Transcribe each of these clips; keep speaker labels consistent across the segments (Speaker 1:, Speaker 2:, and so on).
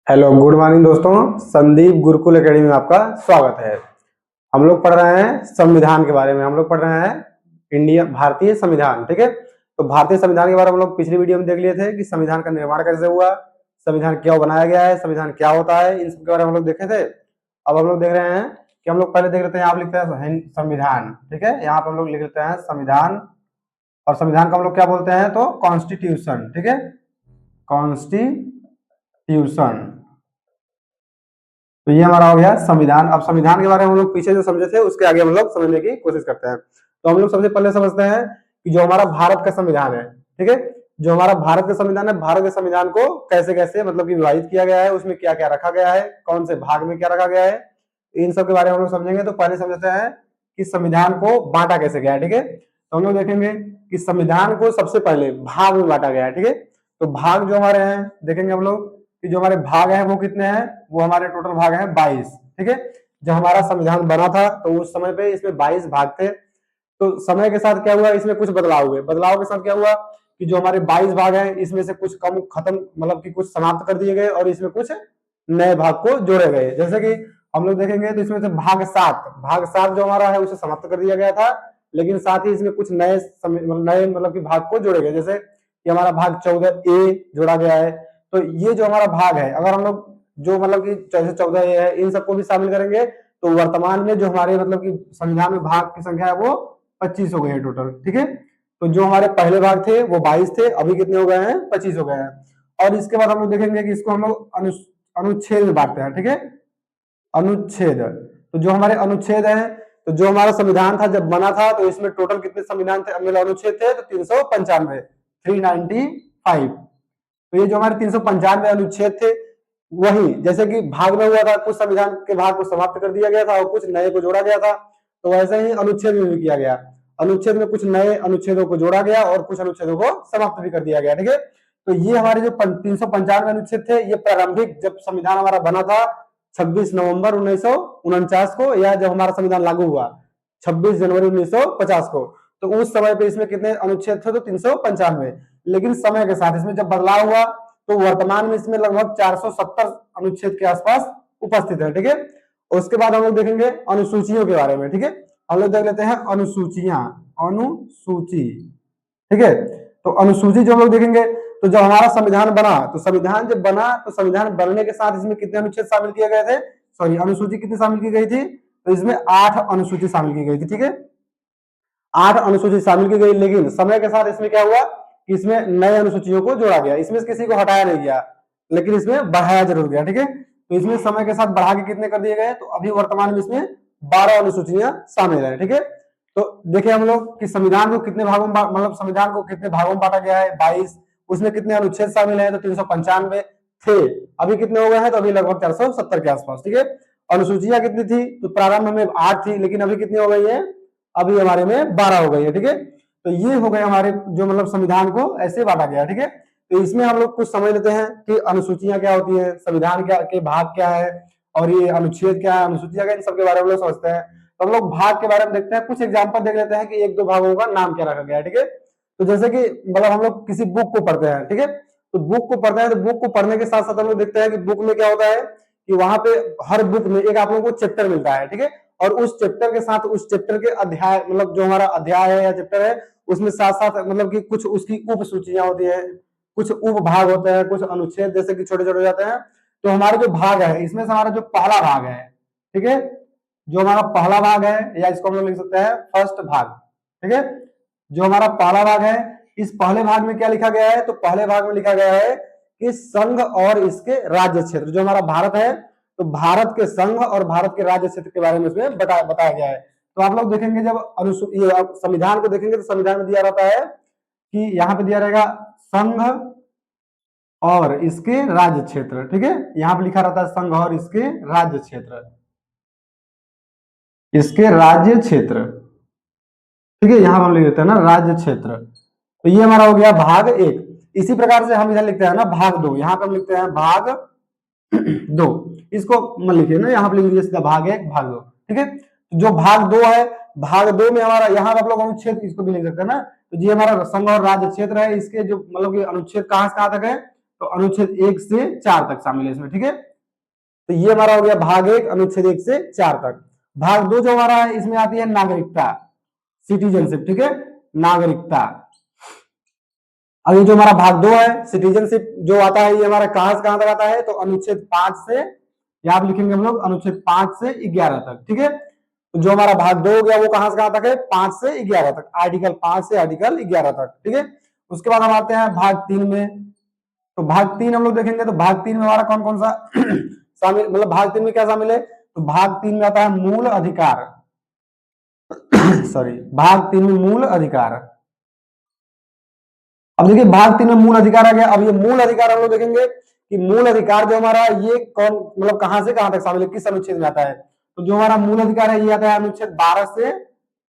Speaker 1: Hello good morning दोस्तों। Sandeep Gurukul academy में आपका स्वागत है। हम लोग पढ़ रहे हैं संविधान के बारे में। हम लोग पढ़ रहे हैं इंडिया भारतीय संविधान। ठीक है, तो भारतीय संविधान के बारे में हम लोग पिछली वीडियो में देख लिए थे कि संविधान का निर्माण कैसे हुआ, संविधान क्यों बनाया गया है, संविधान क्या होता है, इन सब के बारे में हम लोग देखे थे। अब हम लोग देख रहे हैं कि हम लोग पहले देख लेते हैं, यहाँ पे लिखते हैं संविधान। ठीक है, यहाँ पे हम लोग लिख लेते हैं संविधान, और संविधान को हम लोग क्या बोलते हैं तो कॉन्स्टिट्यूशन। ठीक है, कॉन्स्टिट्यूशन। तो ये हमारा हो गया संविधान। अब संविधान के बारे में हम लोग पीछे जो समझे थे उसके आगे हम लोग समझने की कोशिश करते हैं। तो हम लोग सबसे पहले समझते हैं कि जो हमारा भारत का संविधान है, ठीक है, जो हमारा भारत का संविधान है, भारत के संविधान को कैसे कैसे मतलब कि विभाजित किया गया है, उसमें क्या क्या रखा गया है, कौन से भाग में क्या रखा गया है, इन सब के बारे में हम लोग समझेंगे। तो पहले समझते हैं कि संविधान को बांटा कैसे गया है। ठीक है, तो हम लोग देखेंगे कि संविधान को सबसे पहले भाग में बांटा गया है। ठीक है, तो भाग जो हमारे हैं देखेंगे हम लोग कि जो हमारे भाग हैं वो कितने हैं, वो हमारे टोटल भाग हैं 22। ठीक है, जब हमारा संविधान बना था तो उस समय पे इसमें 22 भाग थे। तो समय के साथ क्या हुआ, इसमें कुछ बदलाव हुए। बदलाव के साथ क्या हुआ कि जो हमारे 22 भाग हैं इसमें से कुछ कम खत्म मतलब कि कुछ समाप्त कर दिए गए और इसमें कुछ नए भाग को जोड़े गए। जैसे कि हम लोग देखेंगे तो इसमें से भाग 7 जो हमारा है उसे समाप्त कर दिया गया था, लेकिन साथ ही इसमें कुछ नए मतलब कि भाग को जोड़े गए। जैसे कि हमारा भाग 14A जोड़ा गया है। तो ये जो हमारा भाग है, अगर हम लोग जो मतलब कि जैसे 14A है इन सबको भी शामिल करेंगे तो वर्तमान में जो हमारे मतलब कि संविधान में भाग की संख्या है वो 25 हो गई है टोटल। ठीक है, तो जो हमारे पहले भाग थे वो 22 थे, अभी कितने हो गए हैं, 25 हो गए हैं। और इसके बाद हम लोग देखेंगे कि इसको हम लोग अनुच्छेद में बांटते हैं। ठीक है, अनुच्छेद। तो जो हमारे अनुच्छेद है, तो जो हमारा संविधान था जब बना था तो इसमें टोटल कितने संविधान थे, मतलब अनुच्छेद थे, तो 395, 395। तो ये जो हमारे 395 अनुच्छेद थे, वही जैसे कि भाग में हुआ था, कुछ संविधान के भाग को समाप्त कर दिया गया था और कुछ नए को जोड़ा गया था, तो वैसे ही अनुच्छेद में भी किया गया। अनुच्छेद में कुछ नए अनुच्छेदों को जोड़ा गया और कुछ अनुच्छेदों को समाप्त भी कर दिया गया। ठीक है, तो ये हमारे जो 395 अनुच्छेद थे ये प्रारंभिक जब संविधान हमारा बना था 26 नवंबर 1949 को, या जब हमारा संविधान लागू हुआ 26 जनवरी 1950 को, तो उस समय पे इसमें कितने अनुच्छेद थे, तो 395। लेकिन समय के साथ इसमें जब बदलाव हुआ तो वर्तमान में इसमें लगभग 470 अनुच्छेद के आसपास उपस्थित है। ठीक है, उसके बाद हम लोग देखेंगे अनुसूचियों के बारे में। ठीक है, हम लोग देख लेते हैं अनुसूचियां, अनुसूची। ठीक है, तो अनुसूची जो हम लोग देखेंगे, तो जब हमारा संविधान बना तो संविधान जब बना तो संविधान बनने के साथ इसमें कितने अनुच्छेद शामिल किए गए थे, सॉरी अनुसूची कितनी शामिल की गई थी, तो इसमें 8 अनुसूची शामिल की गई थी। ठीक है, 8 अनुसूची शामिल की गई, लेकिन समय के साथ इसमें क्या हुआ कि इसमें नए अनुसूचियों को जोड़ा गया। इसमें किसी को हटाया नहीं गया, लेकिन इसमें बढ़ाया जरूर गया। ठीक है, तो इसमें समय के साथ बढ़ा के कितने कर दिए गए, तो अभी वर्तमान में इसमें 12 अनुसूचियां शामिल है। ठीक है, तो देखिए हम लोग कि संविधान को कितने भागों में मतलब संविधान को कितने भागों में बांटा गया है, 22। उसमें कितने अनुच्छेद शामिल है, तो 395 थे, अभी कितने हो गए हैं, तो अभी लगभग 470 के आसपास। ठीक है, अनुसूचियां कितनी थी, तो प्रारंभ में 8 थी, लेकिन अभी कितनी हो गई है, अभी हमारे में 12 हो गई है। ठीक है, तो ये हो गए हमारे जो मतलब संविधान को ऐसे बांटा गया। ठीक है, तो इसमें हम लोग कुछ समझ लेते हैं कि अनुसूचियां क्या होती है, संविधान क्या के भाग क्या है, और ये अनुच्छेद क्या है, अनुसूचियां क्या, इन सब के बारे में लोग समझते हैं। तो हम लोग भाग के बारे में देखते हैं, कुछ एग्जाम्पल देख लेते हैं कि एक दो भागों का नाम क्या रखा गया है। ठीक है, तो जैसे कि मतलब हम लोग किसी बुक को पढ़ते हैं। ठीक है, तो बुक को पढ़ते हैं, तो बुक को पढ़ने के साथ साथ हम लोग देखते हैं कि बुक में क्या होता है कि वहां पे हर बुक में एक आप लोगों को चैप्टर मिलता है। ठीक है, और उस चैप्टर के साथ उस चैप्टर के अध्याय मतलब जो हमारा अध्याय है या चैप्टर है उसमें साथ साथ मतलब कि कुछ उसकी उप सूचियां होती है, कुछ उप भाग होते हैं, कुछ अनुच्छेद जैसे कि छोटे छोटे जाते हैं। तो हमारे जो भाग है इसमें से हमारा जो पहला भाग है, ठीक है, जो हमारा पहला भाग है, या इसको हम लोग लिख सकते हैं फर्स्ट भाग। ठीक है, जो हमारा पहला भाग है, इस पहले भाग में क्या लिखा गया है, तो पहले भाग में लिखा गया है कि संघ और इसके राज्य क्षेत्र, जो हमारा भारत है तो भारत के संघ और भारत के राज्य क्षेत्र के बारे में इसमें बताया गया है। तो आप लोग देखेंगे जब ये संविधान को देखेंगे तो संविधान में दिया रहता है कि यहाँ पे दिया रहेगा संघ और इसके राज्य क्षेत्र। ठीक है, यहाँ पे लिखा रहता है संघ और इसके राज्य क्षेत्र, इसके राज्य क्षेत्र। ठीक है, यहाँ हम लिख देते हैं ना राज्य क्षेत्र। तो ये हमारा हो गया भाग 1। इसी प्रकार से हम इधर लिखते हैं ना भाग 2, यहाँ पे हम लिखते हैं भाग 2। इसको मत लिखिए ना, यहाँ पे लिख लीजिए सीधा भाग 1 भाग 2। ठीक है, जो भाग 2 है, भाग 2 में हमारा यहाँ आप लोग अनुच्छेद इसको भी लिख सकते हैं ना, तो ये हमारा संघ और राज्य क्षेत्र है, इसके जो मतलब कि अनुच्छेद कहां से कहां तक है, तो अनुच्छेद 1 से 4 तक शामिल है इसमें, ठीक है। तो ये हमारा हो गया भाग 1 अनुच्छेद 1 से 4 तक। भाग 2 जो हमारा है इसमें आती है नागरिकता, सिटीजनशिप, ठीक है, नागरिकता। अब ये जो हमारा भाग 2 है सिटीजनशिप जो आता है, ये हमारा कहां से कहां तक आता है, तो अनुच्छेद 5 से, यहाँ लिखेंगे हम लोग अनुच्छेद 5 से 11 तक, ठीक है। तो जो हमारा भाग 2 हो गया वो कहां से कहां तक है, 5 से 11 तक, आर्टिकल 5 से आर्टिकल 11 तक, ठीक है। उसके बाद हम आते हैं भाग 3 में। तो भाग 3 हम लोग देखेंगे, तो भाग 3 में हमारा कौन कौन सा शामिल, मतलब भाग 3 में क्या शामिल है, तो भाग 3 में आता है मूल अधिकार सॉरी, भाग 3 में मूल अधिकार। अब देखिए भाग 3 में मूल अधिकार आ गया। अब ये मूल अधिकार हम लोग देखेंगे कि मूल अधिकार जो हमारा ये कौन, मतलब कहां से कहां तक शामिल है, किस अनुच्छेद में आता है। तो जो हमारा मूल अधिकार है ये आता है अनुच्छेद 12 से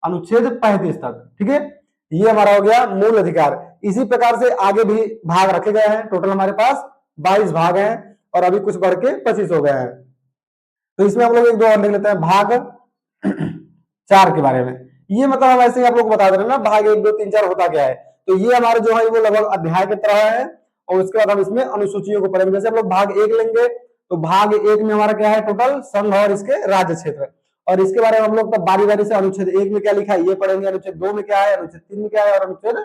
Speaker 1: अनुच्छेद 35 तक, ठीक है। ये हमारा हो गया मूल अधिकार। इसी प्रकार से आगे भी भाग रखे गए हैं, टोटल हमारे पास 22 भाग हैं और अभी कुछ बढ़ के 25 हो गए हैं। तो इसमें हम लोग एक दो और देख लेते हैं भाग 4 के बारे में। ये मतलब हम ऐसे ही आप लोग बता दे रहे हैं ना, भाग 1 2 3 4 होता क्या है। तो ये हमारे जो है वो लगभग अध्याय की तरह है और उसके बाद हम इसमें अनुसूचियों को पढ़ेंगे। जैसे हम लोग भाग 1 लेंगे तो भाग 1 में हमारा क्या है, टोटल संघ और इसके राज्य क्षेत्र, और इसके बारे में हम लोग तब बारी बारी से अनुच्छेद 1 में क्या लिखा है ये पढ़ेंगे, अनुच्छेद 2 में क्या है, अनुच्छेद 3 में क्या है और अनुच्छेद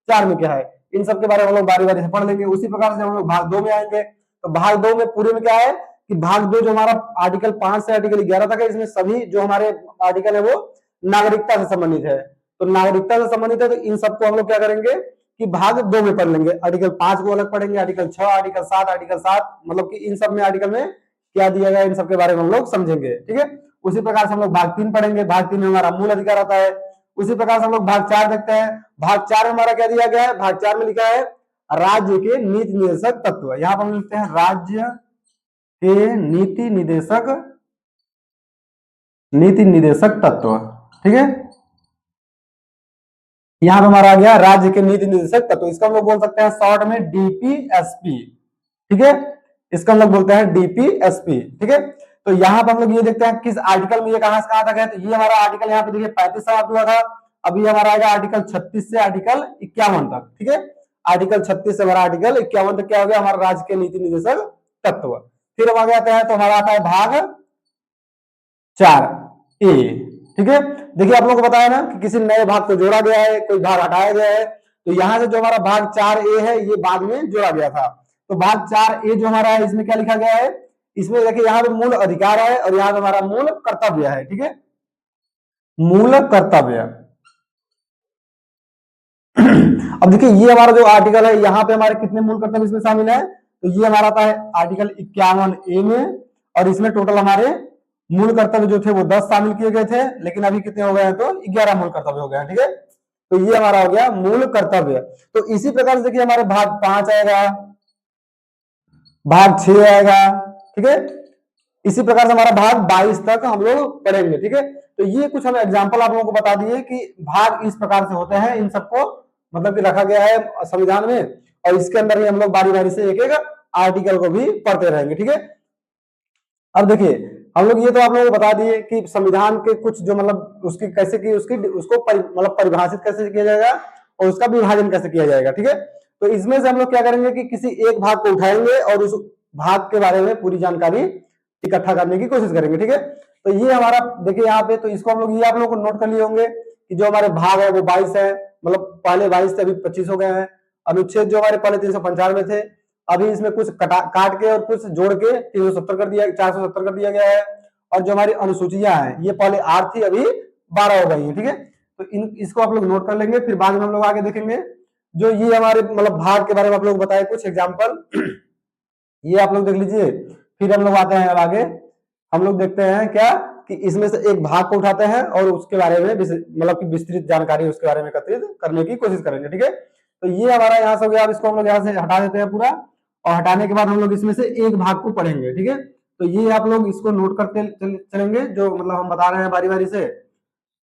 Speaker 1: 4 में क्या है, इन सब के बारे में हम लोग बारी बारी से पढ़ लेंगे। उसी प्रकार से हम लोग भाग 2 में आएंगे तो भाग 2 में पूरे में क्या है कि भाग 2 जो हमारा आर्टिकल 5 से आर्टिकल 11 तक है, इसमें सभी जो हमारे आर्टिकल है वो नागरिकता से संबंधित है। तो नागरिकता से संबंधित है तो इन सबको हम लोग क्या करेंगे कि भाग 2 में पढ़ लेंगे। आर्टिकल 5 को अलग पढ़ेंगे, आर्टिकल 6, आर्टिकल 7, आर्टिकल 7, मतलब कि इन सब में आर्टिकल में क्या दिया गया इन सब के बारे में हम लोग समझेंगे, ठीक है। उसी प्रकार से हम लोग भाग 3 पढ़ेंगे। भाग 3 में हमारा मूल अधिकार आता है। उसी प्रकार से हम लोग भाग 4 देखते हैं। भाग 4 में हमारा क्या दिया गया है, भाग 4 में लिखा है राज्य के नीति निर्देशक तत्व। यहाँ पर हम लिखते हैं राज्य के नीति निदेशक तत्व, ठीक है। यहां पर हमारा आ गया राज्य के नीति निर्देशक तत्व। इसका हम लोग बोल सकते हैं शॉर्ट में डीपीएसपी, ठीक है। इसका हम लोग बोलते हैं डीपीएसपी, ठीक है। तो यहाँ पर हम लोग ये देखते हैं किस आर्टिकल में ये कहां से कहां तक है। तो ये हमारा आर्टिकल यहाँ पे देखिए 35 समाप्त हुआ था। अभी हमारा आएगा आर्टिकल 36 से आर्टिकल 51 तक, ठीक है। आर्टिकल 36 से हमारा आर्टिकल 51 तक क्या हो गया, हमारा राज्य के नीति निर्देशक तत्व। फिर हम आगे आते हैं तो हमारा आता है भाग 4 ए, ठीक है। देखिए आप लोगों को बताया ना कि किसी नए भाग को जोड़ा गया है, कोई भाग हटाया गया है। तो यहां से जो हमारा भाग 4 ए है ये बाद में जोड़ा गया था। तो भाग 4 ए जो हमारा है इसमें क्या लिखा गया है, इसमें देखिए यहाँ पे मूल अधिकार है और यहाँ पे हमारा मूल कर्तव्य है, ठीक है, मूल कर्तव्य। अब देखिए ये हमारा जो आर्टिकल है यहाँ पे हमारे कितने मूल कर्तव्य इसमें शामिल है, तो ये हमारा आता है आर्टिकल 51 ए में, और इसमें टोटल हमारे मूल कर्तव्य जो थे वो 10 शामिल किए गए थे, लेकिन अभी कितने हो गए हैं, तो 11 मूल कर्तव्य हो गए हैं, ठीक है। तो ये हमारा हो गया मूल कर्तव्य। तो इसी प्रकार से देखिए हमारे भाग 5 आएगा, भाग 6 आएगा, ठीक है। इसी प्रकार से हमारा भाग 22 तक हम लोग पढ़ेंगे, ठीक है। तो ये कुछ हम एग्जाम्पल आप लोगों को बता दिए कि भाग इस प्रकार से होते हैं, इन सबको मतलब कि रखा गया है संविधान में, और इसके अंदर ही हम लोग बारी बारी से एक एक आर्टिकल को भी पढ़ते रहेंगे, ठीक है। अब देखिए हम लोग ये तो आप लोगों को बता दिए कि संविधान के कुछ जो मतलब उसकी कैसे की उसकी उसको मतलब परिभाषित कैसे किया जाएगा और उसका विभाजन कैसे किया जाएगा, ठीक है। तो इसमें से हम लोग क्या करेंगे कि किसी एक भाग को उठाएंगे और उस भाग के बारे में पूरी जानकारी इकट्ठा करने की कोशिश करेंगे, ठीक है। तो ये हमारा देखिए यहाँ पे, तो इसको हम लोग ये आप लोग को नोट कर लिए होंगे कि जो हमारे भाग है वो 22 है, मतलब पहले 22 थे अभी 25 हो गए हैं। अनुच्छेद जो हमारे पहले 395 थे, अभी इसमें कुछ काट के और कुछ जोड़ के 370 कर दिया, 470 कर दिया गया है। और जो हमारी अनुसूचियां हैं ये पहले 8 थी अभी 12 हो गई है, ठीक है। तो इसको आप लोग नोट कर लेंगे, फिर बाद में हम लोग आगे देखेंगे जो ये हमारे मतलब भाग के बारे में आप लोग बताए कुछ एग्जाम्पल, ये आप लोग देख लीजिए। फिर हम लोग आते हैं अब आगे, हम लोग देखते हैं क्या कि इसमें से एक भाग को उठाते हैं और उसके बारे में मतलब कि विस्तृत जानकारी उसके बारे में एकत्रित करने की कोशिश करेंगे, ठीक है। तो ये हमारा यहाँ से हो गया। अब इसको हम लोग यहाँ से हटा देते हैं पूरा, और हटाने के बाद हम लोग इसमें से एक भाग को पढ़ेंगे, ठीक है। तो ये आप लोग इसको नोट करते चलेंगे जो मतलब हम बता रहे हैं बारी बारी से।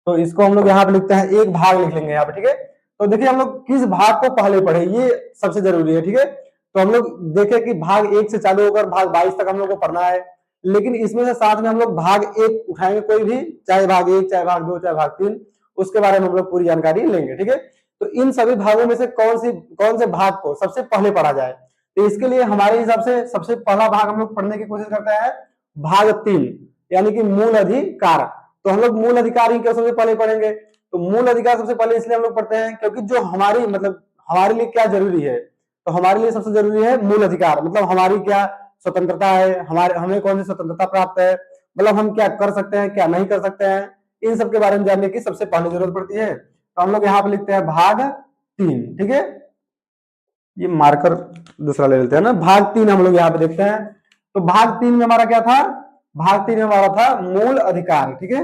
Speaker 1: तो इसको हम लोग यहाँ पे लिखते हैं, एक भाग लिख लेंगे यहाँ पे, ठीक है। तो देखिए हम लोग किस भाग को पहले पढ़े ये सबसे जरूरी है, ठीक है। तो हम लोग देखें कि भाग 1 से चालू होकर भाग 22 तक हम लोग को पढ़ना है, लेकिन इसमें से साथ में हम लोग भाग 1 उठाएंगे कोई भी, चाहे भाग 1, चाहे भाग 2, चाहे भाग 3, उसके बारे में हम लोग पूरी जानकारी लेंगे, ठीक है। तो इन सभी भागों में से कौन से भाग को सबसे पहले पढ़ा जाए, तो इसके लिए हमारे हिसाब से सबसे पहला भाग हम लोग पढ़ने की कोशिश करते हैं भाग 3, यानी कि मूल अधिकार। तो हम लोग मूल अधिकार ही क्या सबसे पहले पढ़ेंगे। तो मूल अधिकार सबसे पहले इसलिए हम लोग पढ़ते हैं क्योंकि जो हमारी मतलब हमारे लिए क्या जरूरी है, तो हमारे लिए सबसे जरूरी है मूल अधिकार, मतलब हमारी क्या स्वतंत्रता है, हमारे हमें कौन सी स्वतंत्रता प्राप्त है, मतलब हम क्या कर सकते हैं क्या नहीं कर सकते हैं, इन सब के बारे में जानने की सबसे पहले जरूरत पड़ती है। तो हम लोग यहाँ पे लिखते हैं भाग 3, ठीक है। ये मार्कर दूसरा ले लेते हैं ना। भाग 3 हम लोग यहाँ पे देखते हैं। तो भाग 3 में हमारा क्या था, भाग 3 में हमारा था मूल अधिकार, ठीक है।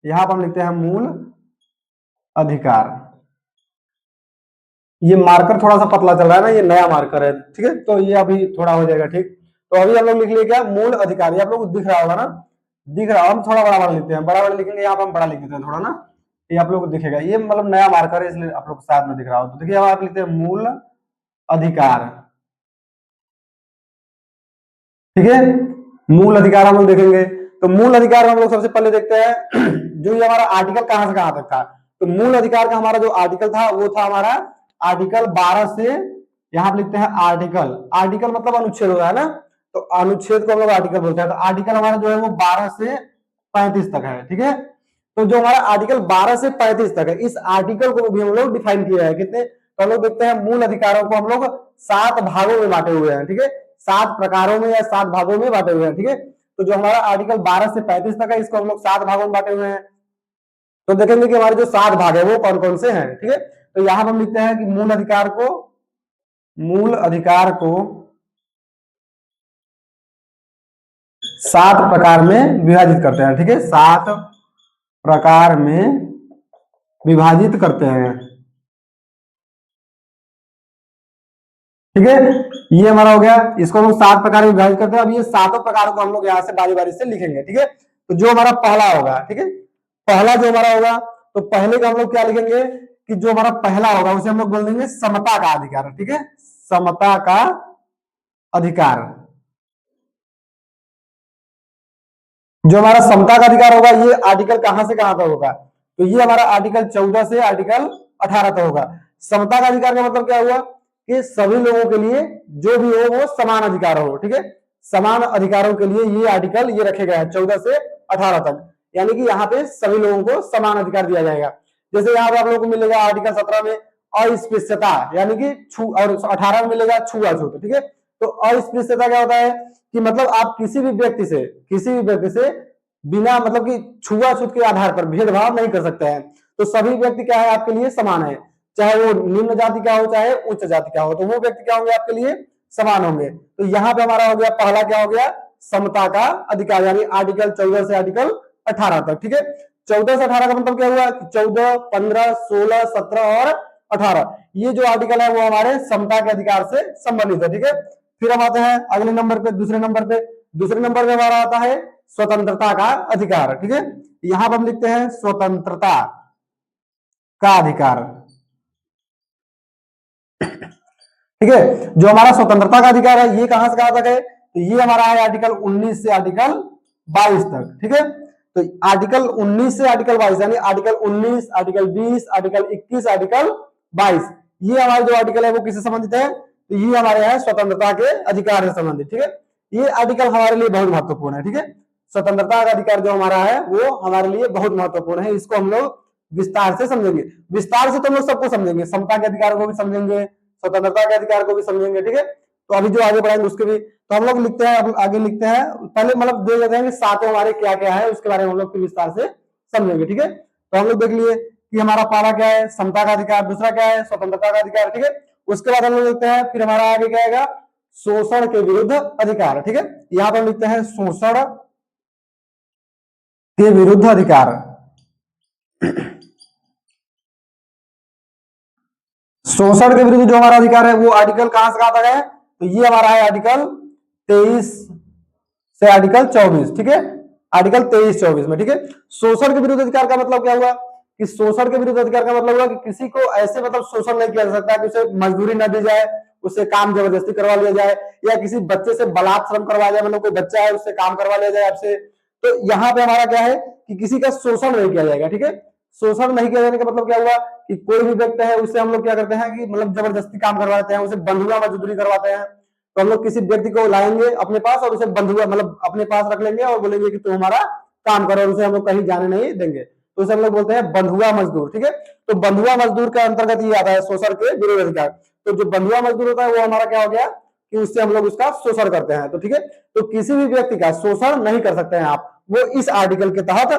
Speaker 1: यहाँ पर हम लिखते हैं मूल अधिकार। ये मार्कर थोड़ा सा पतला चल रहा है ना, ये नया मार्कर है, ठीक है, तो ये अभी थोड़ा हो जाएगा ठीक। तो अभी हम लोग लिख लिए क्या, मूल अधिकार। ये आप लोग दिख रहा होगा ना, दिख रहा, हम थोड़ा बड़ा बड़ा लिखते हैं, बड़ा बड़ा लिखेंगे, यहाँ पर हम बड़ा लिख देते हैं थोड़ा ना, ये आप लोग को दिखेगा, ये मतलब नया मार्कर है इसलिए आप लोग साथ में दिख रहा हो। तो देखिए आप लिखते हैं मूल अधिकार, ठीक है। मूल अधिकार हम लोग देखेंगे। तो मूल अधिकार हम लोग सबसे पहले देखते हैं जो ये हमारा आर्टिकल कहां से कहां तक था। तो मूल अधिकार का हमारा जो आर्टिकल था वो था हमारा आर्टिकल 12 से, यहां पे लिखते हैं आर्टिकल, आर्टिकल मतलब अनुच्छेद होता है ना, तो अनुच्छेद को हम लोग आर्टिकल बोलते हैं। तो आर्टिकल हमारा जो है वो 12 से 35 तक है, ठीक है। तो जो हमारा आर्टिकल 12 से 35 तक है, इस आर्टिकल को भी हम लोग डिफाइन किया है कितने, तो हम लोग देखते हैं मूल अधिकारों को हम लोग 7 भागों में बांटे हुए हैं, ठीक है, 7 प्रकारों में या 7 भागों में बांटे हुए हैं, ठीक है। तो जो हमारा आर्टिकल 12 से 35 तक है इसको हम लोग 7 भागों में बांटे हुए हैं। तो देखेंगे कि हमारे जो 7 भाग है वो कौन कौन से हैं, ठीक है। तो यहां पर हम लिखते हैं कि मूल अधिकार को 7 प्रकार में विभाजित करते हैं, ठीक है, 7 प्रकार में विभाजित करते हैं, ठीक है। ये हमारा हो गया, इसको हम लोग 7 प्रकार में विभाजित करते हैं। अब ये सातों प्रकारों को हम लोग यहाँ से बारी बारी से लिखेंगे, ठीक है। तो जो हमारा पहला होगा, ठीक है, पहला जो हमारा होगा, तो पहले का हम लोग क्या लिखेंगे कि जो हमारा पहला होगा उसे हम लोग बोल देंगे समता का अधिकार, ठीक है, समता का अधिकार। जो हमारा समता का अधिकार होगा ये आर्टिकल कहां से कहां तक होगा, तो ये हमारा आर्टिकल 14 से आर्टिकल 18 तक होगा। समता का अधिकार का मतलब क्या हुआ कि सभी लोगों के लिए जो भी हो वो समान अधिकार हो, ठीक है, समान अधिकारों के लिए ये आर्टिकल ये रखे गए हैं 14 से 18 तक, यानी कि यहाँ पे सभी लोगों को समान अधिकार दिया जाएगा। जैसे यहाँ पे आप लोगों को मिलेगा आर्टिकल 17 में अस्पृश्यता, यानी कि छू, और 18 में मिलेगा छुआछूत, ठीक है। तो अस्पृश्यता क्या होता है कि मतलब आप किसी भी व्यक्ति से बिना मतलब कि छुआछूत के आधार पर भेदभाव नहीं कर सकते हैं। तो सभी व्यक्ति क्या है आपके लिए समान है, चाहे वो निम्न जाति का हो चाहे उच्च जाति का हो, तो वो व्यक्ति क्या होंगे आपके लिए समान होंगे। तो यहाँ पे हमारा हो गया पहला क्या हो गया समता का अधिकार, यानी आर्टिकल 14 से आर्टिकल 18 तक, ठीक है। 14 से 18 का मतलब क्या हुआ कि 14, 15, 16, 17 और 18 ये जो आर्टिकल है वो हमारे समता के अधिकार से संबंधित है, ठीक है। फिर हम आते हैं अगले नंबर पे, दूसरे नंबर पे हमारा आता है स्वतंत्रता का अधिकार, ठीक है। यहां पर हम लिखते हैं स्वतंत्रता का अधिकार, ठीक है। जो हमारा स्वतंत्रता का अधिकार है ये कहां से कहां तक है, तो ये हमारा है आर्टिकल 19 से आर्टिकल 22 तक, ठीक है। तो आर्टिकल 19 से आर्टिकल 22 यानी आर्टिकल 19, आर्टिकल 20, आर्टिकल 21, आर्टिकल 22 ये हमारे जो आर्टिकल है वो किससे संबंधित है, तो ये हमारे यहाँ स्वतंत्रता के अधिकार से संबंधित, ठीक है। ये आर्टिकल हमारे लिए बहुत महत्वपूर्ण है, ठीक है। स्वतंत्रता का अधिकार जो हमारा है वो हमारे लिए बहुत महत्वपूर्ण है, इसको हम लोग विस्तार से समझेंगे। विस्तार से तो हम लोग सबको समझेंगे, समता के अधिकार को भी समझेंगे, स्वतंत्रता के अधिकार को भी समझेंगे, ठीक है। तो अभी जो आगे बढ़ाएंगे उसके भी, तो हम लोग लिखते हैं, अब आगे लिखते हैं, पहले मतलब दे देते हैं कि सातों हमारे क्या क्या है उसके बारे में हम लोग फिर विस्तार से समझेंगे, ठीक है। तो हम लोग देख लिए कि हमारा पहला क्या है समता का अधिकार, दूसरा क्या है स्वतंत्रता का अधिकार, ठीक है। उसके बाद हम लोग लिखते हैं फिर हमारा आगे क्या आएगा शोषण के विरुद्ध अधिकार, ठीक है। यहाँ पर लिखते हैं शोषण के विरुद्ध अधिकार। शोषण के विरुद्ध जो हमारा अधिकार है वो आर्टिकल कहां से कहां तक है, तो ये हमारा है आर्टिकल 23 से आर्टिकल 24, ठीक है, आर्टिकल 23-24 में, ठीक है। शोषण के विरुद्ध अधिकार का मतलब क्या हुआ कि शोषण के विरुद्ध अधिकार का मतलब हुआ कि किसी को ऐसे मतलब शोषण नहीं किया जा सकता कि उसे मजदूरी न दी जाए, उससे काम जबरदस्ती करवा लिया जाए, या किसी बच्चे से बलात् श्रम करवाया जाए, मतलब कोई बच्चा है उससे काम करवा लिया जाए आपसे। तो यहाँ पे हमारा क्या है कि किसी का शोषण नहीं किया जाएगा, ठीक है। शोषण नहीं किया जाने का मतलब क्या हुआ कि कोई भी व्यक्ति है उससे हम लोग क्या करते हैं कि मतलब जबरदस्ती काम करवाते हैं, उसे बंधुआ मजदूरी करवाते हैं, तो हम लोग किसी व्यक्ति को लाएंगे अपने पास और उसे बंधुआ मतलब अपने पास रख लेंगे और बोलेंगे कि तू हमारा काम करो, और उसे हम लोग कहीं जाने नहीं देंगे, तो उसे हम लोग बोलते हैं बंधुआ मजदूर। ठीक है, तो बंधुआ मजदूर के अंतर्गत ये आता है शोषण के विरोध अधिकार। तो जो बंधुआ मजदूर होता है वो हमारा क्या हो गया कि उससे हम लोग उसका शोषण करते हैं। तो ठीक है, तो किसी भी व्यक्ति का शोषण नहीं कर सकते हैं आप, वो इस आर्टिकल के तहत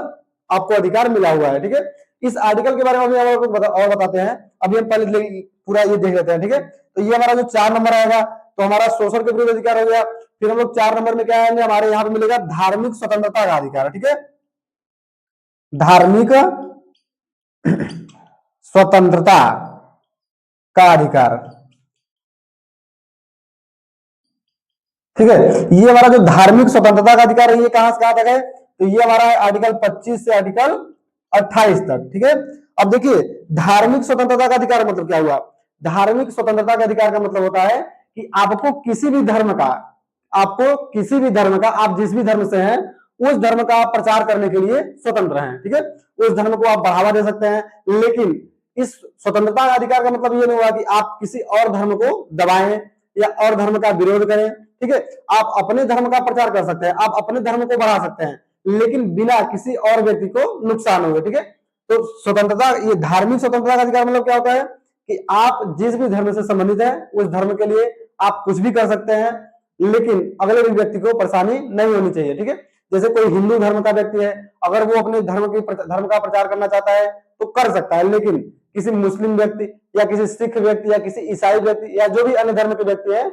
Speaker 1: आपको अधिकार मिला हुआ है। ठीक है, इस आर्टिकल के बारे में अभी और बताते हैं। अभी हम पहले पूरा ये देख लेते हैं। ठीक है, तो ये हमारा जो 4 नंबर आएगा, तो हमारा शोषण के विरुद्ध अधिकार हो गया। फिर हम लोग 4 नंबर में क्या आएंगे, हमारे यहाँ पे मिलेगा धार्मिक स्वतंत्रता का अधिकार। ठीक है, धार्मिक स्वतंत्रता का अधिकार। ठीक है, ये हमारा जो धार्मिक स्वतंत्रता का अधिकार है ये कहां से कहां तक है, तो ये हमारा है आर्टिकल 25 से आर्टिकल 28 तक। ठीक है, अब देखिए धार्मिक स्वतंत्रता का अधिकार मतलब क्या हुआ। धार्मिक स्वतंत्रता का अधिकार का मतलब होता है कि आपको किसी भी धर्म का, आपको किसी भी धर्म का, आप जिस भी धर्म से हैं उस धर्म का आप प्रचार करने के लिए स्वतंत्र हैं। ठीक है, उस धर्म को आप बढ़ावा दे सकते हैं, लेकिन इस स्वतंत्रता का अधिकार का मतलब ये नहीं हुआ कि आप किसी और धर्म को दबाएं या और धर्म का विरोध करें। ठीक है, आप अपने धर्म का प्रचार कर सकते हैं, आप अपने धर्म को बढ़ा सकते हैं, लेकिन बिना किसी और व्यक्ति को नुकसान होगा। ठीक है, तो स्वतंत्रता, ये धार्मिक स्वतंत्रता का अधिकार मतलब क्या होता है कि आप जिस भी धर्म से संबंधित है उस धर्म के लिए आप कुछ भी कर सकते हैं, लेकिन अगले व्यक्ति को परेशानी नहीं होनी चाहिए। ठीक है, जैसे कोई हिंदू धर्म का व्यक्ति है, अगर वो अपने धर्म का प्रचार करना चाहता है तो कर सकता है, लेकिन किसी मुस्लिम व्यक्ति या किसी सिख व्यक्ति या किसी ईसाई व्यक्ति या जो भी अन्य धर्म के व्यक्ति है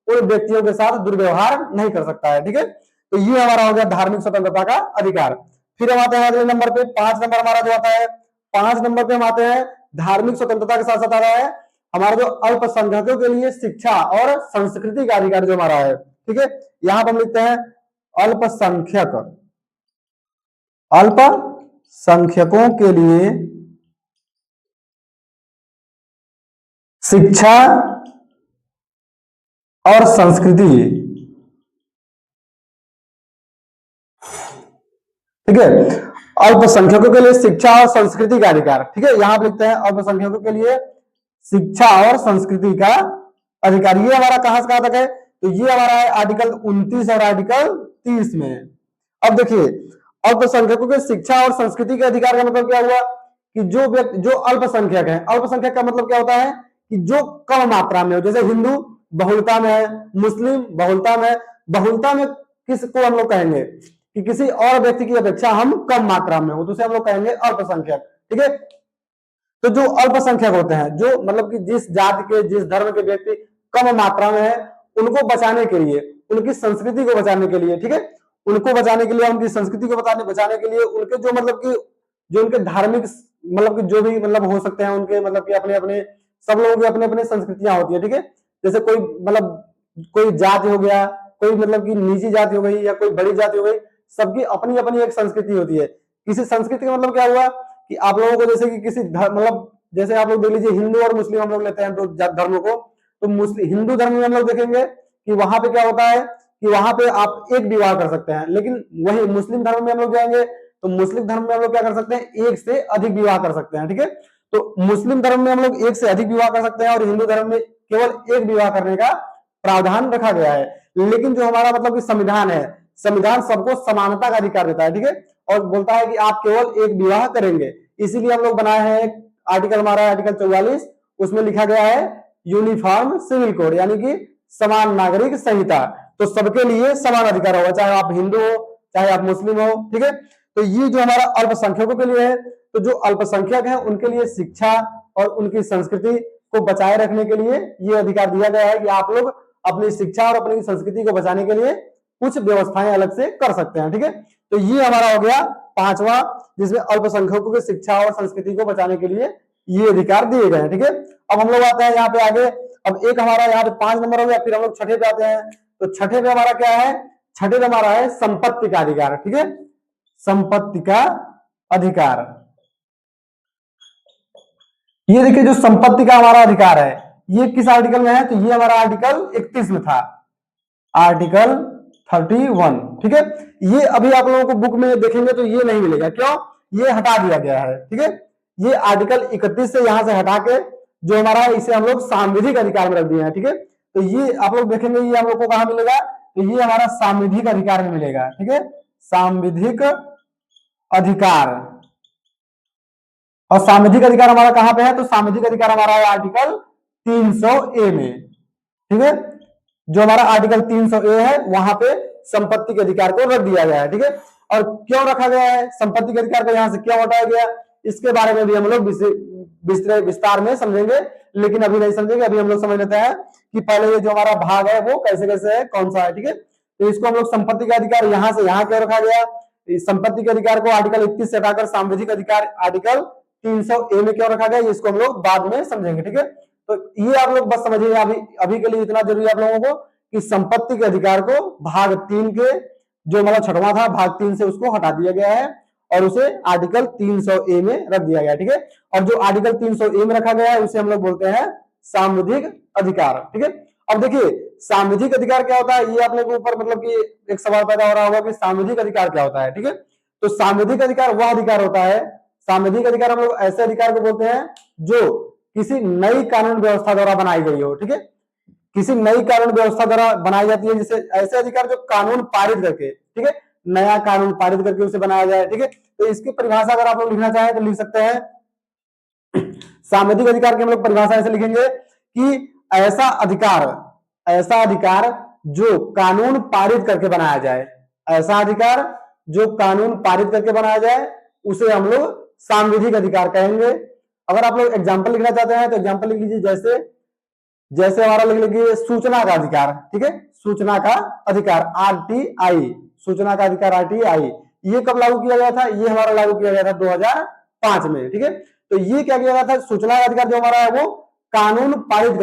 Speaker 1: उन व्यक्तियों के साथ दुर्व्यवहार नहीं कर सकता है। ठीक है, तो ये हमारा हो गया धार्मिक स्वतंत्रता का अधिकार। फिर हम आते हैं अगले नंबर पे, 5 नंबर हमारा जो आता है, 5 नंबर पे हम आते हैं धार्मिक स्वतंत्रता के साथ साथ आ रहा है हमारा जो अल्पसंख्यकों के लिए शिक्षा और संस्कृति का अधिकार जो हमारा है। ठीक है, यहां पर हम लिखते हैं अल्पसंख्यक, अल्पसंख्यकों के लिए शिक्षा और संस्कृति। ठीक है, अल्पसंख्यकों के लिए शिक्षा और संस्कृति का अधिकार। ठीक है, यहां पर लिखते हैं अल्पसंख्यकों के लिए शिक्षा और संस्कृति का अधिकार। ये हमारा कहां से कहां तक है, तो ये हमारा है आर्टिकल 29 और आर्टिकल 30 में। अब देखिए अल्पसंख्यकों के शिक्षा और संस्कृति के अधिकार का मतलब क्या हुआ कि जो व्यक्ति जो अल्पसंख्यक है, अल्पसंख्यक का मतलब क्या होता है कि जो कम मात्रा में हो, जैसे हिंदू बहुलता में है, मुस्लिम बहुलता में, बहुलता में किसको हम लोग कहेंगे कि किसी और व्यक्ति की अपेक्षा हम कम मात्रा में हो, तो उसे हम लोग कहेंगे अल्पसंख्यक। ठीक है, तो जो अल्पसंख्यक होते हैं, जो मतलब कि जिस जाति के जिस धर्म के व्यक्ति कम मात्रा में है, उनको बचाने के लिए, उनकी संस्कृति को बचाने के लिए, ठीक है, उनको बचाने के लिए, उनकी संस्कृति को बचाने के लिए, उनके जो मतलब कि जो उनके धार्मिक मतलब कि जो भी मतलब हो सकते हैं उनके मतलब कि अपने अपने सब लोगों की अपने अपने संस्कृतियां होती है। ठीक है, जैसे कोई मतलब कोई जाति हो गया, कोई मतलब कि निजी जाति हो गई या कोई बड़ी जाति हो गई, सबकी अपनी अपनी एक संस्कृति होती है। किसी संस्कृति का मतलब क्या हुआ कि आप लोगों को जैसे कि किसी मतलब जैसे आप लोग देख लीजिए हिंदू और मुस्लिम हम लोग लेते हैं तो धर्मों को, तो मुस्लिम हिंदू धर्म में हम लोग देखेंगे कि वहां पे क्या होता है कि वहां पे आप एक विवाह कर सकते हैं, लेकिन वही मुस्लिम धर्म में हम लोग जाएंगे तो मुस्लिम धर्म में हम लोग क्या कर सकते हैं, एक से अधिक विवाह कर सकते हैं। ठीक है, तो मुस्लिम धर्म में हम लोग एक से अधिक विवाह कर सकते हैं और हिंदू धर्म में केवल एक विवाह करने का प्रावधान रखा गया है। लेकिन जो हमारा मतलब कि संविधान है, संविधान सबको समानता का अधिकार देता है। ठीक है, और बोलता है कि आप केवल एक विवाह करेंगे, इसीलिए हम लोग बनाए हैं आर्टिकल हमारा आर्टिकल 44, उसमें लिखा गया है यूनिफॉर्म सिविल कोड, यानी कि समान नागरिक संहिता। तो सबके लिए समान अधिकार होगा, चाहे आप हिंदू हो चाहे आप मुस्लिम हो। ठीक है, तो ये जो हमारा अल्पसंख्यकों के लिए है, तो जो अल्पसंख्यक है उनके लिए शिक्षा और उनकी संस्कृति को बचाए रखने के लिए ये अधिकार दिया गया है कि आप लोग अपनी शिक्षा और अपनी संस्कृति को बचाने के लिए कुछ व्यवस्थाएं अलग से कर सकते हैं। ठीक है, तो ये हमारा हो गया 5वां, जिसमें अल्पसंख्यकों की शिक्षा और संस्कृति को बचाने के लिए ये अधिकार दिए गए हैं। ठीक है, अब हम लोग आते हैं यहाँ पे आगे। अब एक हमारा यहाँ पे 5 नंबर हो गया, फिर हम लोग छठे पे आते हैं। तो छठे पे हमारा क्या है, छठे पे हमारा है संपत्ति का अधिकार। ठीक है, संपत्ति का अधिकार। ये देखिए जो संपत्ति का हमारा अधिकार है ये किस आर्टिकल में है, तो ये हमारा आर्टिकल 31 में था, आर्टिकल 31। ठीक है, ये अभी आप लोगों को बुक में देखेंगे तो ये नहीं मिलेगा, क्यों, ये हटा दिया गया है। ठीक है, ये आर्टिकल 31 से यहां से हटा के जो हमारा है इसे हम लोग सांविधिक अधिकार में रख दिए हैं। ठीक है, तो ये आप लोग देखेंगे, ये हम लोग को कहाँ मिलेगा, तो ये हमारा सांविधिक अधिकार में मिलेगा, ठीक है, सांविधिक अधिकार। और सांविधिक अधिकार हमारा कहां पे है, तो सांविधिक अधिकार हमारा है आर्टिकल 300A में, ठीक है, जो हमारा आर्टिकल 300A है वहां पे संपत्ति के अधिकार को रख दिया गया है, ठीक है। और क्यों रखा गया है संपत्ति के अधिकार को, यहां से क्यों हटाया गया, इसके बारे में भी हम लोग विस्तार में समझेंगे, लेकिन अभी नहीं समझेंगे। अभी हम लोग समझ लेते हैं कि पहले ये जो हमारा भाग है वो कैसे कैसे है, कौन सा है, ठीक है। तो इसको हम लोग संपत्ति का अधिकार यहां से यहां क्यों रखा गया, संपत्ति के अधिकार को आर्टिकल 21 से हटाकर सांविधिक अधिकार आर्टिकल 300A में क्यों रखा गया, इसको हम लोग बाद में समझेंगे, ठीक है। तो ये आप लोग बस समझिए, अभी अभी के लिए इतना जरूरी है आप लोगों को कि संपत्ति के अधिकार को भाग 3 के जो हमारा छठवां था भाग 3 से उसको हटा दिया गया है और उसे आर्टिकल 300A में रख दिया गया है, ठीक है। और जो आर्टिकल 300A में रखा गया है उसे हम लोग बोलते हैं सांविधिक अधिकार, ठीक है। अब देखिए सांविधिक अधिकार क्या होता है, ये आप लोगों के ऊपर मतलब कि एक सवाल पैदा हो रहा होगा कि सांविधिक अधिकार क्या होता है, ठीक है। तो सांविधिक अधिकार वह अधिकार होता है, सांविधिक अधिकार हम लोग ऐसे अधिकार को बोलते हैं जो किसी नई कानून व्यवस्था द्वारा बनाई गई हो, ठीक है, किसी नई कानून व्यवस्था द्वारा बनाई जाती है, जिसे ऐसे अधिकार जो कानून पारित करके, ठीक है, नया कानून पारित करके उसे बनाया जाए, ठीक है। तो इसकी परिभाषा अगर आप लोग लिखना चाहें तो लिख सकते हैं, सांविधिक अधिकार की हम लोग परिभाषा ऐसे लिखेंगे कि ऐसा अधिकार जो कानून पारित करके बनाया जाए, ऐसा अधिकार जो कानून पारित करके बनाया जाए उसे हम लोग सांविधिक अधिकार कहेंगे। अगर आप लोग एग्जाम्पल लिखना चाहते हैं तो एग्जाम्पल लिख लीजिए, जैसे जैसे हमारा लिख लीजिए सूचना का अधिकार, ठीक है, सूचना का अधिकार RTI, सूचना का अधिकार RTI, ये कब लागू किया गया था, ये हमारा लागू किया गया था 2005 में, ठीक है। तो ये क्या किया गया था, सूचना का अधिकार जो हमारा है वो कानून पारित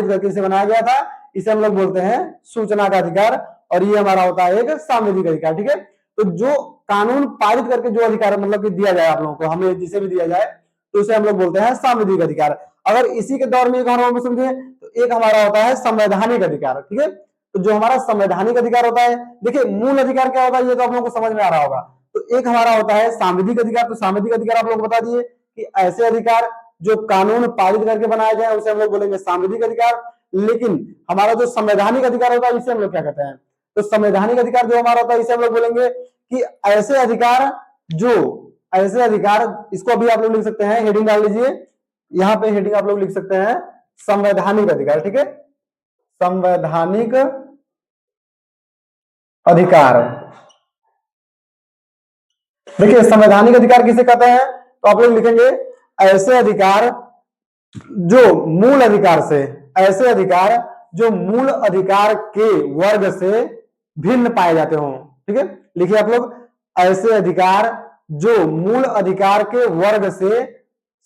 Speaker 1: करके इसे बनाया गया था, इसे हम लोग बोलते हैं सूचना का अधिकार, और ये हमारा होता है एक सांविधिक अधिकार, ठीक है। तो जो कानून पारित करके जो अधिकार मतलब कि दिया जाए आप लोगों को, हमें जिसे भी दिया जाए तो उसे हम लोग बोलते हैं सांविधिक अधिकार। अगर इसी के दौर में एक हमारा समझे तो एक हमारा होता है संवैधानिक अधिकार, ठीक है। तो जो हमारा संवैधानिक अधिकार होता है, देखिए मूल अधिकार क्या होता है ये तो आप लोगों को समझ में आ रहा होगा। तो एक हमारा होता है सांविधिक अधिकार, तो सांविधिक अधिकार आप लोग बता दिए कि ऐसे अधिकार जो कानून पारित करके बनाए जाए उसे हम लोग बोलेंगे सांविधिक अधिकार। लेकिन हमारा जो संवैधानिक अधिकार होता है इसे हम लोग क्या कहते हैं, तो संवैधानिक अधिकार जो हमारा होता है इसे हम लोग बोलेंगे कि ऐसे अधिकार, इसको अभी आप लोग लिख सकते हैं, हेडिंग डाल लीजिए, यहां पे हेडिंग आप लोग लिख सकते हैं संवैधानिक अधिकार, ठीक है, संवैधानिक अधिकार। देखिए संवैधानिक अधिकार किसे कहते हैं, तो आप लोग लिखेंगे ऐसे अधिकार जो मूल अधिकार से, ऐसे अधिकार जो मूल अधिकार के वर्ग से भिन्न पाए जाते हों, ठीक है। लिखिए आप लोग ऐसे अधिकार जो मूल अधिकार के वर्ग से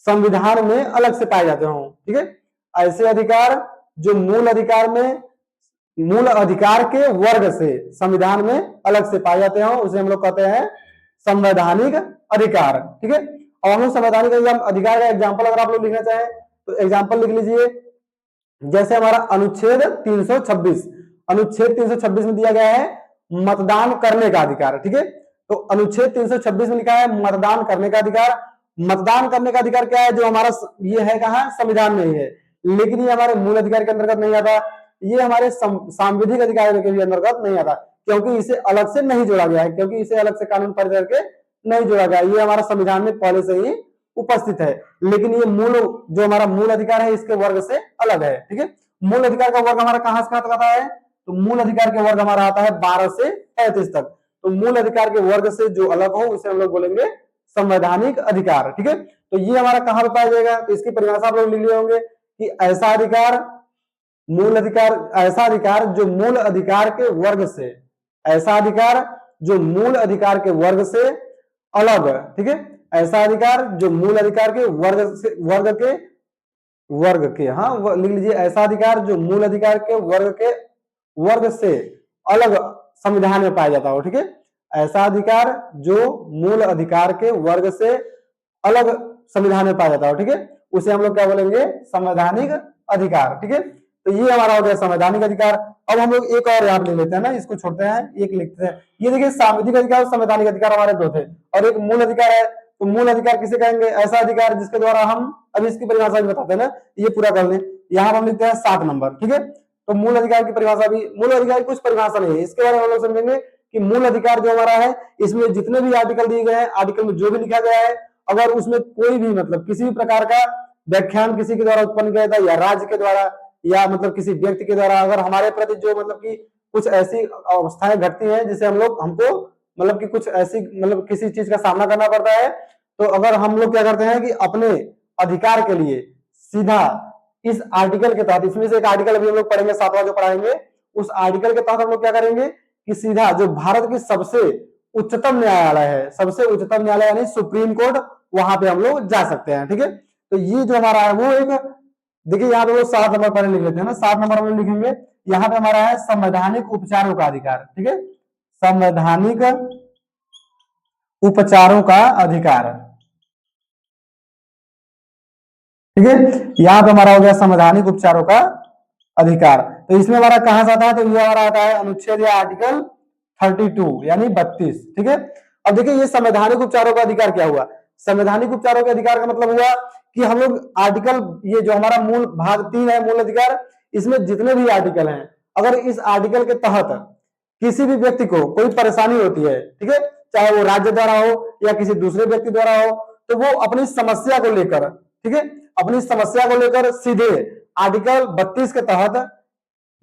Speaker 1: संविधान में अलग से पाए जाते हों, ठीक है। ऐसे अधिकार जो मूल अधिकार के वर्ग से संविधान में अलग से पाए जाते हों उसे हम लोग कहते हैं संवैधानिक अधिकार, ठीक है। और हम लोग संवैधानिक अधिकार का एग्जाम्पल अगर आप लोग लिखना चाहें तो एग्जाम्पल लिख लीजिए, जैसे हमारा अनुच्छेद 326 में दिया गया है मतदान करने का अधिकार, ठीक है। तो अनुच्छेद 326 में लिखा है मतदान करने का अधिकार। मतदान करने का अधिकार क्या है, जो हमारा ये है कहाँ, संविधान में ही है, लेकिन ये हमारे मूल अधिकार के अंतर्गत नहीं आता, ये हमारे सांविधिक अधिकार के भी अंतर्गत नहीं आता, क्योंकि इसे अलग से नहीं जोड़ा गया है, क्योंकि इसे अलग से कानून पारित करके नहीं जोड़ा गया, ये हमारा संविधान में पहले से ही उपस्थित है। लेकिन ये जो हमारा मूल अधिकार है इसके वर्ग से अलग है, ठीक है। मूल अधिकार का वर्ग हमारा कहां से कहां तक आता है, तो मूल अधिकार के वर्ग हमारा आता है 12 से 35 तक। तो मूल अधिकार के वर्ग से जो अलग हो उसे हम लोग बोलेंगे संवैधानिक अधिकार, ठीक है। तो ये हमारा कहां पर पाया जाएगा, तो इसकी परिभाषा आप लोग लिख लिए होंगे कि ऐसा अधिकार जो मूल अधिकार के वर्ग से, ऐसा अधिकार जो मूल अधिकार के वर्ग से अलग, ठीक है, ऐसा अधिकार जो मूल अधिकार के वर्ग के हाँ लिख लीजिए, ऐसा अधिकार जो मूल अधिकार के वर्ग से अलग संविधान में पाया जाता हो, ठीक है। ऐसा अधिकार जो मूल अधिकार के वर्ग से अलग संविधान में पाया जाता हो, ठीक है, उसे हम लोग क्या बोलेंगे, संवैधानिक अधिकार, ठीक है। तो ये हमारा हो गया संवैधानिक अधिकार। अब हम लोग एक और यहाँ ले लेते हैं ना, इसको छोड़ते हैं, एक लिखते हैं। ये देखिए सांविधिक अधिकार और संवैधानिक अधिकार हमारे दो थे, और एक मूल अधिकार है, तो मूल अधिकार किसे कहेंगे? ऐसा अधिकार जिसके द्वारा हम, अभी इसकी परिभाषा भी बताते हैं ना, ये पूरा कर लें। यहाँ हम लिखते हैं 7 नंबर, ठीक है। तो मूल अधिकार की परिभाषा भी, मूल अधिकार की कुछ परिभाषा नहीं है, इसके बारे में हम लोग समझेंगे कि मूल अधिकार जो हमारा है, इसमें जितने भी आर्टिकल दिए गए हैं, आर्टिकल में जो भी लिखा गया है, अगर उसमें कोई भी मतलब किसी भी प्रकार का व्याख्यान किसी के द्वारा उत्पन्न किया जाता है, या राज्य के द्वारा, या मतलब किसी व्यक्ति के द्वारा, अगर हमारे प्रति जो मतलब कि कुछ ऐसी अवस्थाएं घटती हैं जिसे हमको मतलब कि कुछ ऐसी मतलब किसी चीज का सामना करना पड़ता है, तो अगर हम लोग क्या करते हैं कि अपने अधिकार के लिए सीधा इस आर्टिकल के तहत, इसमें से एक आर्टिकल अभी हम लोग पढ़ेंगे, 7वां जो पढ़ाएंगे, उस आर्टिकल के तहत हम लोग क्या करेंगे कि सीधा जो भारत की सबसे उच्चतम न्यायालय है, सबसे उच्चतम न्यायालय यानी सुप्रीम कोर्ट, वहां पे हम लोग जा सकते हैं, ठीक है। तो ये जो हमारा है वो एक, देखिए यहाँ पे वो 7 नंबर पहले लिख लेते हैं ना, 7 नंबर हम लोग लिखेंगे, यहाँ पे हमारा है संवैधानिक उपचारों का अधिकार, ठीक है, संवैधानिक उपचारों का अधिकार, ठीक है। यहाँ पे हमारा हो गया संवैधानिक उपचारों का अधिकार। तो इसमें हमारा कहां से आता है? तो ये हमारा आता है अनुच्छेद या आर्टिकल 32 यानी 32, ठीक है। अब देखिए ये संवैधानिक उपचारों का अधिकार क्या हुआ? संवैधानिक उपचारों के अधिकार का मतलब हुआ कि हम लोग आर्टिकल, ये जो हमारा मूल भाग 3 है मूल अधिकार, इसमें जितने भी आर्टिकल हैं, अगर इस आर्टिकल के तहत किसी भी व्यक्ति को कोई परेशानी होती है, ठीक है, चाहे वो राज्य द्वारा हो या किसी दूसरे व्यक्ति द्वारा हो, तो वो अपनी समस्या को लेकर, ठीक है, अपनी समस्या को लेकर सीधे आर्टिकल 32 के तहत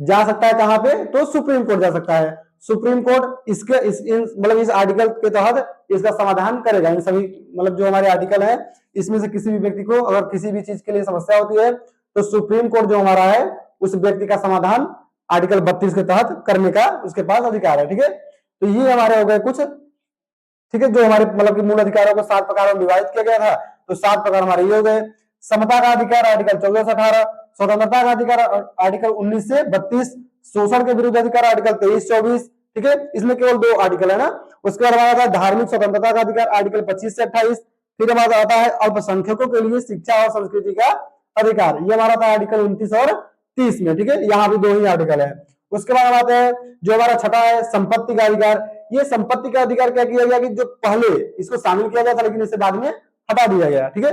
Speaker 1: जा सकता है। कहां पे? तो सुप्रीम कोर्ट जा सकता है। सुप्रीम कोर्ट इसके मतलब इस आर्टिकल के तहत इसका समाधान करेगा। इन सभी मतलब जो हमारे आर्टिकल है, इसमें से किसी भी व्यक्ति को अगर किसी भी चीज के लिए समस्या होती है, तो सुप्रीम कोर्ट जो हमारा है उस व्यक्ति का समाधान आर्टिकल 32 के तहत करने का उसके पास अधिकार है, ठीक है। तो ये हमारे हो गए कुछ, ठीक है, जो हमारे मतलब कि मूल अधिकारों को 7 प्रकारों में विभाजित किया गया था। तो 7 प्रकार हमारे ये हो गए। समता का अधिकार आर्टिकल 14 से 18, स्वतंत्रता का अधिकार आर्टिकल 19 से 32, शोषण के विरुद्ध अधिकार आर्टिकल 23-24, ठीक है, इसमें केवल 2 आर्टिकल है ना। उसके बाद हमारा धार्मिक स्वतंत्रता का अधिकार आर्टिकल 25 से 28, फिर हमारा आता है अल्पसंख्यकों के लिए शिक्षा और संस्कृति का अधिकार, ये हमारा था आर्टिकल 29 और 30 में, ठीक है, यहाँ भी 2 ही आर्टिकल है। उसके बाद हम आते हैं जो हमारा छठा है संपत्ति का अधिकार। ये संपत्ति का अधिकार क्या किया गया कि जो पहले इसको शामिल किया गया था लेकिन इसे बाद में हटा दिया गया, ठीक है।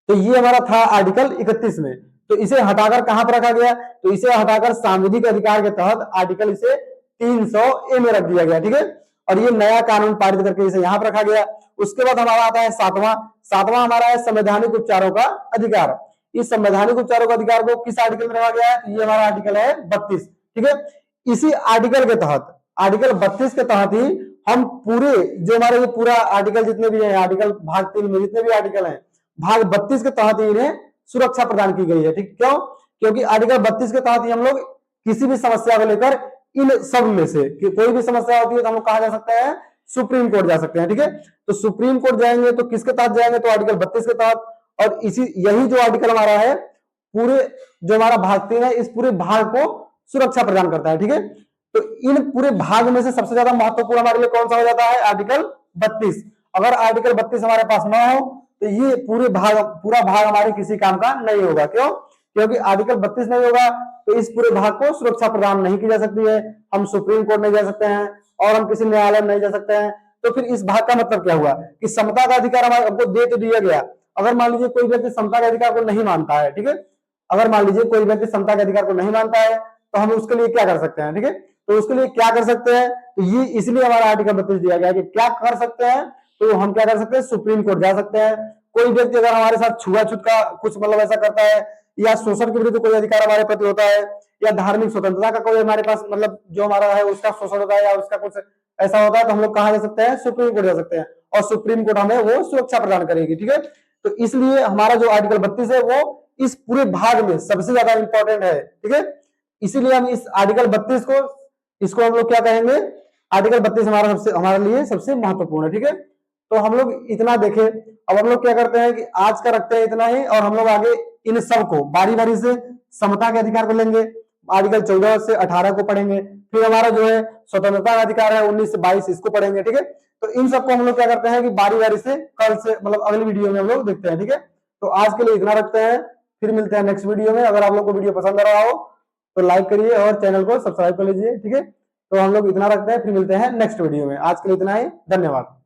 Speaker 1: तो ये हमारा था आर्टिकल 31 में, तो इसे हटाकर कहां पर रखा गया? तो इसे हटाकर सांविधिक अधिकार के तहत आर्टिकल इसे 300A में रख दिया गया, ठीक है। और ये नया कानून पारित करके इसे यहां पर रखा गया। उसके बाद हमारा आता है सातवां हमारा है संवैधानिक उपचारों का अधिकार। इस संवैधानिक उपचारों का अधिकार को किस आर्टिकल में रखा गया है? तो ये हमारा आर्टिकल है 32, ठीक है। इसी आर्टिकल के तहत, आर्टिकल 32 के तहत ही हम पूरे जो हमारे ये पूरा आर्टिकल जितने भी है, आर्टिकल भाग 3 में जितने भी आर्टिकल है, भाग 32 के तहत ही इन्हें सुरक्षा प्रदान की गई है, ठीक। क्यों? क्योंकि आर्टिकल 32 के तहत ही हम लोग किसी भी समस्या को लेकर इन सब में से कि कोई भी समस्या होती है तो हम लोग कहा जा सकता है? सुप्रीम कोर्ट जा सकते हैं, ठीक है। तो सुप्रीम कोर्ट जाएंगे तो किसके तहत जाएंगे? तो आर्टिकल 32 के तहत। और इसी यही जो आर्टिकल हमारा है पूरे जो हमारा भाग 3 है, इस पूरे भाग को सुरक्षा प्रदान करता है, ठीक है। तो इन पूरे भाग में से सबसे ज्यादा महत्वपूर्ण हमारे लिए कौन सा हो जाता है? आर्टिकल 32। अगर आर्टिकल 32 हमारे पास ना हो तो ये पूरा भाग हमारे किसी काम का नहीं होगा। क्यों? क्योंकि आर्टिकल 32 नहीं होगा तो इस पूरे भाग को सुरक्षा प्रदान नहीं की जा सकती है। हम सुप्रीम कोर्ट नहीं जा सकते हैं और हम किसी न्यायालय में नहीं जा सकते हैं। तो फिर इस भाग का मतलब क्या हुआ कि समता का अधिकार हमारे हमको दे तो दिया गया। अगर मान लीजिए कोई व्यक्ति समता के अधिकार को नहीं मानता है, ठीक है, अगर मान लीजिए कोई व्यक्ति समता के अधिकार को नहीं मानता है तो हम उसके लिए क्या कर सकते हैं? ठीक है, तो उसके लिए क्या कर सकते हैं? तो ये इसलिए हमारा आर्टिकल 32 दिया गया कि क्या कर सकते हैं, तो हम क्या कर सकते हैं? सुप्रीम कोर्ट जा सकते हैं। कोई व्यक्ति अगर हमारे साथ छुआछूत का कुछ मतलब ऐसा करता है, या शोषण के विरुद्ध कोई अधिकार हमारे प्रति होता है, या धार्मिक स्वतंत्रता का कोई हमारे पास मतलब जो हमारा है उसका शोषण होता है, या उसका कुछ ऐसा होता है, तो हम लोग कहाँ जा सकते हैं? सुप्रीम कोर्ट जा सकते हैं और सुप्रीम कोर्ट हमें वो सुरक्षा प्रदान करेगी, ठीक है। तो इसलिए हमारा जो आर्टिकल 32 है वो इस पूरे भाग में सबसे ज्यादा इंपॉर्टेंट है, ठीक है। इसीलिए हम इस आर्टिकल 32 को, इसको हम लोग क्या कहेंगे? आर्टिकल 32 हमारे लिए सबसे महत्वपूर्ण है, ठीक है। तो हम लोग इतना देखें। अब हम लोग क्या करते हैं कि आज का रखते हैं इतना ही, और हम लोग आगे इन सबको बारी बारी से समता के अधिकार को लेंगे, आर्टिकल 14 से 18 को पढ़ेंगे, फिर हमारा जो है स्वतंत्रता का अधिकार है 19 से 22 इसको पढ़ेंगे, ठीक है। तो इन सबको हम लोग क्या करते हैं कि बारी बारी से कल से मतलब अगली वीडियो में हम लोग देखते हैं, ठीक है। तो आज के लिए इतना रखते हैं, फिर मिलते हैं नेक्स्ट वीडियो में। अगर आप लोग को वीडियो पसंद आ रहा हो तो लाइक करिए और चैनल को सब्सक्राइब कर लीजिए, ठीक है। तो हम लोग इतना रखते हैं, फिर मिलते हैं नेक्स्ट वीडियो में। आज के लिए इतना ही, धन्यवाद।